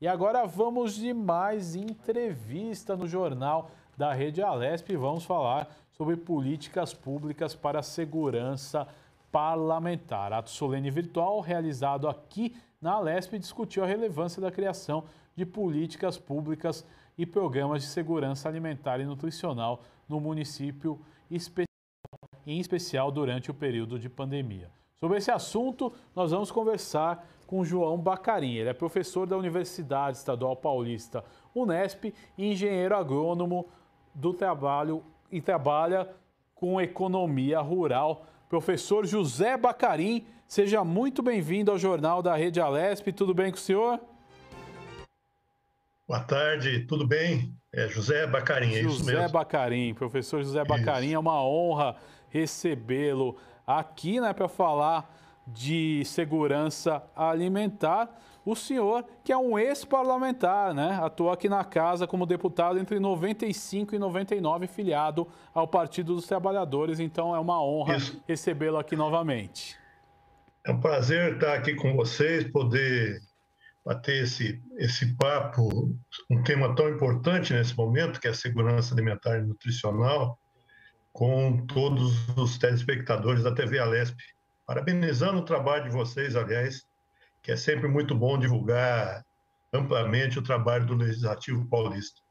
E agora vamos de mais entrevista no Jornal da Rede Alesp e vamos falar sobre políticas públicas para a segurança parlamentar. Ato solene virtual realizado aqui na Alesp discutiu a relevância da criação de políticas públicas e programas de segurança alimentar e nutricional no município, em especial durante o período de pandemia. Sobre esse assunto, nós vamos conversar com João Bacarin. Ele é professor da Universidade Estadual Paulista, Unesp, e engenheiro agrônomo do trabalho e trabalha com economia rural. Professor José Bacarin, seja muito bem-vindo ao Jornal da Rede Alesp. Tudo bem com o senhor? Boa tarde, tudo bem? É José Bacarin, é isso mesmo. José Bacarin, professor José Bacarin, é uma honra recebê-lo aqui, né, para falar de segurança alimentar. O senhor, que é um ex-parlamentar, né, atuou aqui na casa como deputado entre 95 e 99, filiado ao Partido dos Trabalhadores, então é uma honra recebê-lo aqui novamente. É um prazer estar aqui com vocês, poder bater esse papo, um tema tão importante nesse momento, que é a segurança alimentar e nutricional, com todos os telespectadores da TV Alesp. Parabenizando o trabalho de vocês, aliás, que é sempre muito bom divulgar amplamente o trabalho do Legislativo Paulista.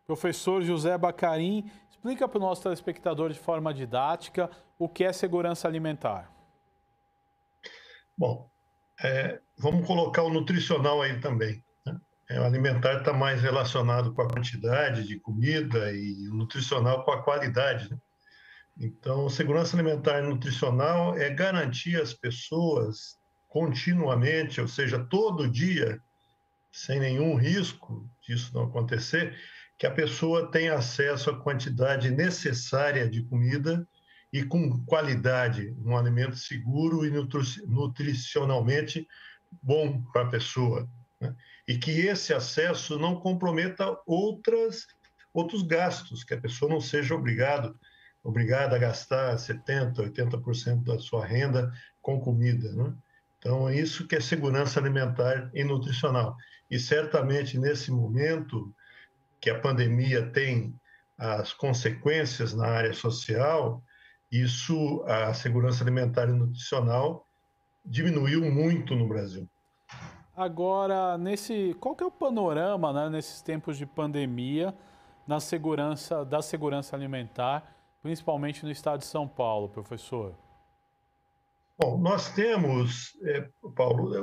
Professor José Bacarin, explica para o nosso telespectador de forma didática o que é segurança alimentar. Bom, vamos colocar o nutricional aí também, né? O alimentar está mais relacionado com a quantidade de comida e o nutricional com a qualidade, né? Então, segurança alimentar e nutricional é garantir às pessoas continuamente, ou seja, todo dia, sem nenhum risco disso não acontecer, que a pessoa tenha acesso à quantidade necessária de comida e com qualidade, um alimento seguro e nutricionalmente bom para a pessoa, né? E que esse acesso não comprometa outros gastos, que a pessoa não seja obrigada a gastar 70%, 80% da sua renda com comida, né? Então, é isso que é segurança alimentar e nutricional. E certamente nesse momento que a pandemia tem as consequências na área social, a segurança alimentar e nutricional diminuiu muito no Brasil. Agora, qual que é o panorama, né, nesses tempos de pandemia da segurança alimentar, principalmente no estado de São Paulo, professor? Bom, nós temos, Paulo,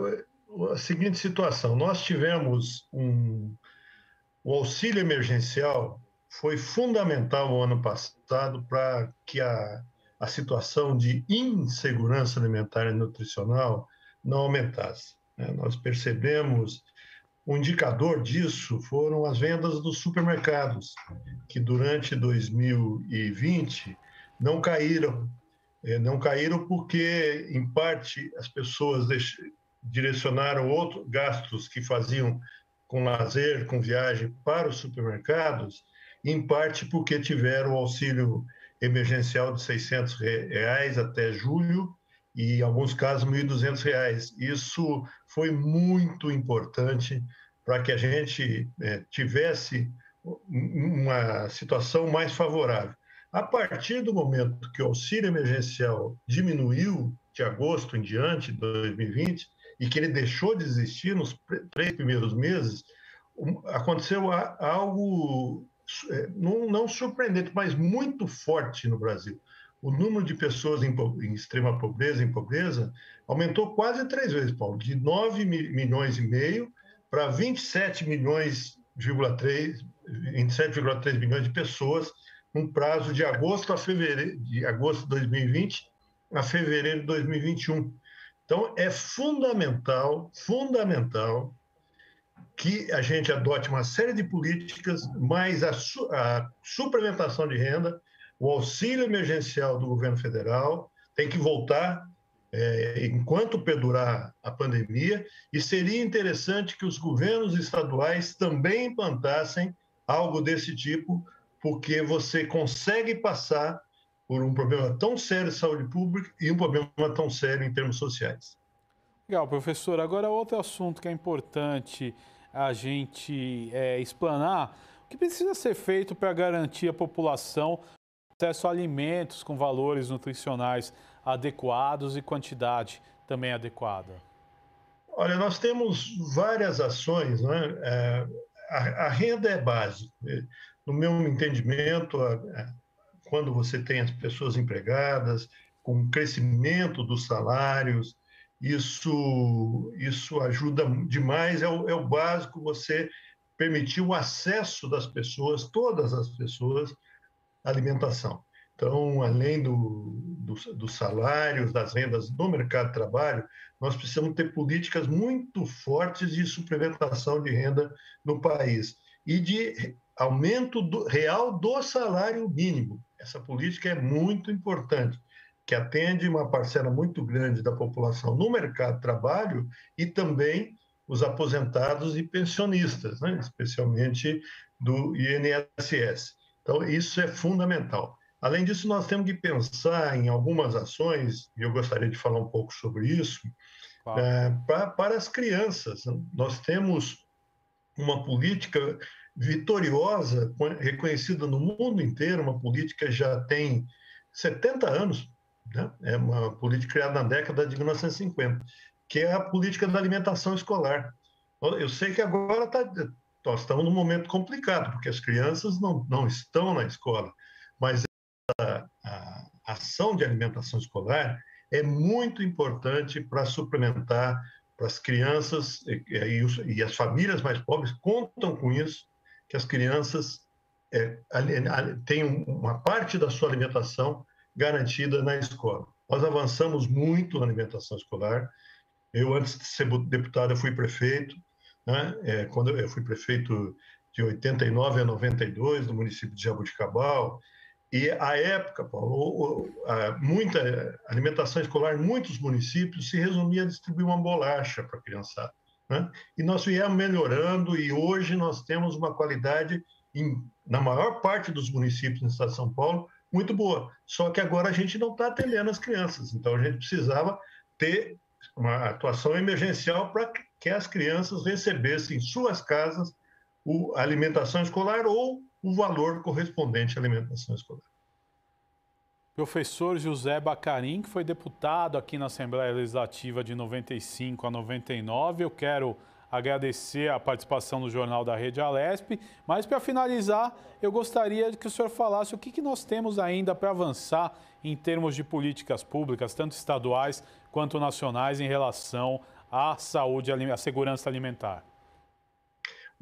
a seguinte situação. Nós tivemos o auxílio emergencial foi fundamental o ano passado para que a situação de insegurança alimentar e nutricional não aumentasse, né? Nós percebemos, o indicador disso foram as vendas dos supermercados, que durante 2020 não caíram. Não caíram porque, em parte, as pessoas direcionaram outros gastos que faziam com lazer, com viagem para os supermercados, em parte porque tiveram o auxílio emergencial de R$ 600 até julho e, em alguns casos, R$ 1.200. Isso foi muito importante para que a gente tivesse uma situação mais favorável. A partir do momento que o auxílio emergencial diminuiu, de agosto em diante de 2020, e que ele deixou de existir nos 3 primeiros meses, aconteceu algo não surpreendente, mas muito forte no Brasil. O número de pessoas em extrema pobreza, em pobreza, aumentou quase 3 vezes, Paulo, de 9,5 milhões para 27,3 milhões de pessoas, num prazo de agosto de 2020 a fevereiro de 2021. Então, é fundamental que a gente adote uma série de políticas, mais a suplementação de renda, o auxílio emergencial do governo federal tem que voltar enquanto perdurar a pandemia, e seria interessante que os governos estaduais também implantassem algo desse tipo, porque você consegue passar por um problema tão sério de saúde pública e um problema tão sério em termos sociais. Legal, professor. Agora, outro assunto que é importante a gente explanar o que precisa ser feito para garantir à população acesso a alimentos com valores nutricionais adequados e quantidade também adequada. Olha, nós temos várias ações, né? A renda é básica. No meu entendimento, quando você tem as pessoas empregadas, com o crescimento dos salários, isso ajuda demais, é o básico, você permitir o acesso das pessoas, todas as pessoas, à alimentação. Então, além dos salários, das rendas no mercado de trabalho, nós precisamos ter políticas muito fortes de suplementação de renda no país e de aumento real do salário mínimo. Essa política é muito importante, que atende uma parcela muito grande da população no mercado de trabalho e também os aposentados e pensionistas, né? Especialmente do INSS. Então, isso é fundamental. Além disso, nós temos que pensar em algumas ações, e eu gostaria de falar um pouco sobre isso, Claro. para as crianças. Nós temos uma política vitoriosa, reconhecida no mundo inteiro, uma política que já tem 70 anos, né? É uma política criada na década de 1950, que é a política da alimentação escolar. Eu sei que agora nós estamos num momento complicado, porque as crianças não estão na escola, mas a ação de alimentação escolar é muito importante para suplementar para as crianças e as famílias mais pobres contam com isso, que as crianças têm uma parte da sua alimentação garantida na escola. Nós avançamos muito na alimentação escolar. Eu, antes de ser deputado, eu fui prefeito, né? Quando eu fui prefeito de 89 a 92, no município de Jaboticabal, e, à época, Paulo, muita alimentação escolar em muitos municípios se resumia a distribuir uma bolacha para a criançada, né? E nós viemos melhorando e hoje nós temos uma qualidade, na maior parte dos municípios no estado de São Paulo, muito boa. Só que agora a gente não está atendendo as crianças, então a gente precisava ter uma atuação emergencial para que as crianças recebessem em suas casas a alimentação escolar ou o valor correspondente à alimentação escolar. Professor José Bacarin, que foi deputado aqui na Assembleia Legislativa de 95 a 99, eu quero agradecer a participação no Jornal da Rede Alesp, mas para finalizar, eu gostaria que o senhor falasse o que nós temos ainda para avançar em termos de políticas públicas, tanto estaduais quanto nacionais, em relação à saúde e à segurança alimentar.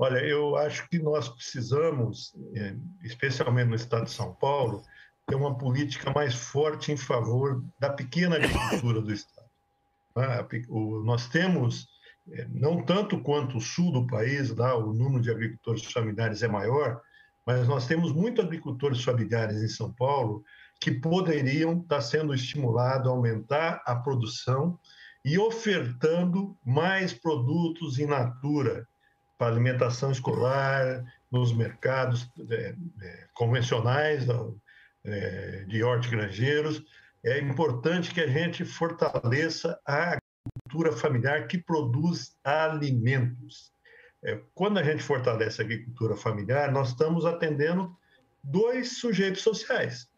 Olha, eu acho que nós precisamos, especialmente no estado de São Paulo, ter uma política mais forte em favor da pequena agricultura do estado. Nós temos, não tanto quanto o sul do país, lá o número de agricultores familiares é maior, mas nós temos muitos agricultores familiares em São Paulo que poderiam estar sendo estimulados a aumentar a produção e ofertando mais produtos in natura para alimentação escolar, nos mercados convencionais de hortigranjeiros. É importante que a gente fortaleça a agricultura familiar que produz alimentos. Quando a gente fortalece a agricultura familiar, nós estamos atendendo dois sujeitos sociais.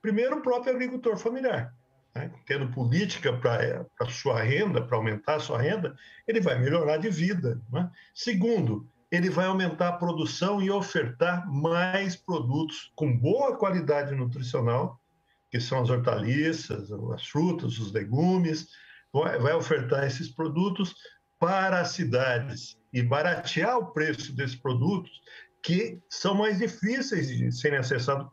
Primeiro, o próprio agricultor familiar, né? Tendo política para a sua renda, para aumentar a sua renda, ele vai melhorar de vida, né? Segundo, ele vai aumentar a produção e ofertar mais produtos com boa qualidade nutricional, que são as hortaliças, as frutas, os legumes, vai ofertar esses produtos para as cidades e baratear o preço desses produtos que são mais difíceis de serem acessados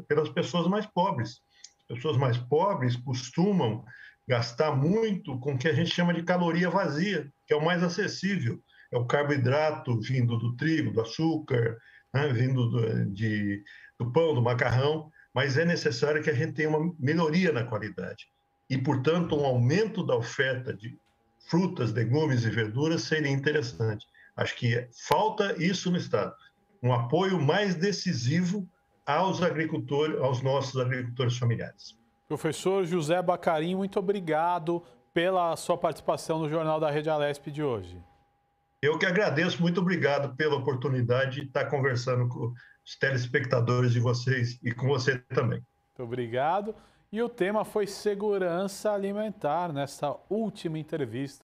pelas pessoas mais pobres. As pessoas mais pobres costumam gastar muito com o que a gente chama de caloria vazia, que é o mais acessível. É o carboidrato vindo do trigo, do açúcar, né, vindo do pão, do macarrão, mas é necessário que a gente tenha uma melhoria na qualidade. E, portanto, um aumento da oferta de frutas, legumes e verduras seria interessante. Acho que falta isso no Estado. Um apoio mais decisivo aos agricultores, aos nossos agricultores familiares. Professor José Bacarin, muito obrigado pela sua participação no Jornal da Rede Alesp de hoje. Eu que agradeço, muito obrigado pela oportunidade de estar conversando com os telespectadores de vocês e com você também. Muito obrigado. E o tema foi segurança alimentar nessa última entrevista.